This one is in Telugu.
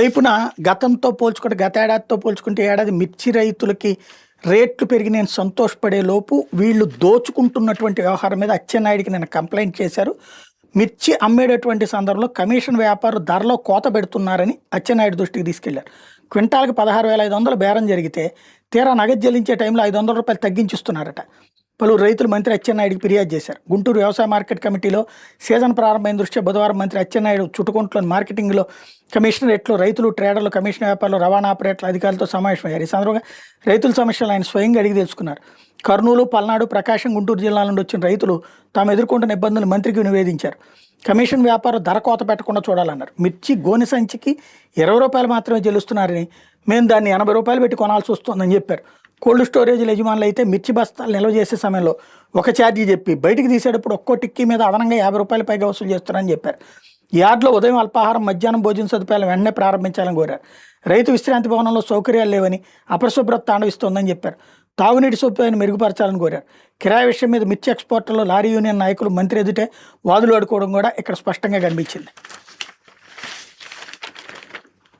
ఒకవైపున గతంతో పోల్చుకుంటే గత ఏడాదితో పోల్చుకుంటే ఏడాది మిర్చి రైతులకి రేట్లు పెరిగి నేను సంతోషపడే లోపు వీళ్ళు దోచుకుంటున్నటువంటి వ్యవహారం మీద అచ్చెన్నాయుడికి నేను కంప్లైంట్ చేశారు. మిర్చి అమ్మేటటువంటి సందర్భంలో కమిషన్ వ్యాపారులు ధరలో కోత పెడుతున్నారని అచ్చెన్నాయుడు దృష్టికి తీసుకెళ్లారు. క్వింటాల్కి 16,500 బేరం జరిగితే తీరా నగదు చెల్లించే టైంలో 500 రూపాయలు తగ్గించిస్తున్నారట. పలువురు రైతులు మంత్రి అచ్చెన్నాయుడికి ఫిర్యాదు చేశారు. గుంటూరు వ్యవసాయ మార్కెట్ కమిటీలో సీజన్ ప్రారంభమైన దృష్ట్యా బుధవారం మంత్రి అచ్చెన్నాయుడు చుట్టుకుంట్లోని మార్కెటింగ్లో కమిషనరేట్లో రైతులు, ట్రేడర్లు, కమిషన్ వ్యాపారులు, రవాణా ఆపరేటర్ల అధికారులతో సమావేశమయ్యారు. ఈ సందర్భంగా రైతుల సమస్యలు ఆయన స్వయంగా అడిగి తెలుసుకున్నారు. కర్నూలు, పల్నాడు, ప్రకాశం, గుంటూరు జిల్లాల నుండి వచ్చిన రైతులు తాము ఎదుర్కొంటున్న ఇబ్బందులు మంత్రికి నివేదించారు. కమిషన్ వ్యాపారం ధర కోత పెట్టకుండా చూడాలన్నారు. మిర్చి గోనె సంచికి 20 రూపాయలు మాత్రమే చెల్లిస్తున్నారని, మేము దాన్ని 80 రూపాయలు పెట్టి కొనాల్సి వస్తుందని చెప్పారు. కోల్డ్ స్టోరేజ్ యజమానులు అయితే మిర్చి బస్తాలు నిల్వ చేసే సమయంలో ఒక ఛార్జీ చెప్పి బయటికి తీసేటప్పుడు ఒక్కో టిక్కీ మీద అదనంగా 50 రూపాయలు పైగా వసూలు చేస్తారని చెప్పారు. యార్డ్లో ఉదయం అల్పాహారం, మధ్యాహ్నం భోజన సదుపాయాలు వెంటనే ప్రారంభించాలని కోరారు. రైతు విశ్రాంతి భవనంలో సౌకర్యాలు లేవని, అపరిశుభ్రత తాండవిస్తోందని చెప్పారు. తాగునీటి సదుపాయాన్ని మెరుగుపరచాలని కోరారు. కిరాయి విషయం మీద మిర్చి ఎక్స్పోర్టర్లు, లారీ యూనియన్ నాయకులు మంత్రి ఎదుటే వాదులు ఆడుకోవడం కూడా ఇక్కడ స్పష్టంగా కనిపించింది.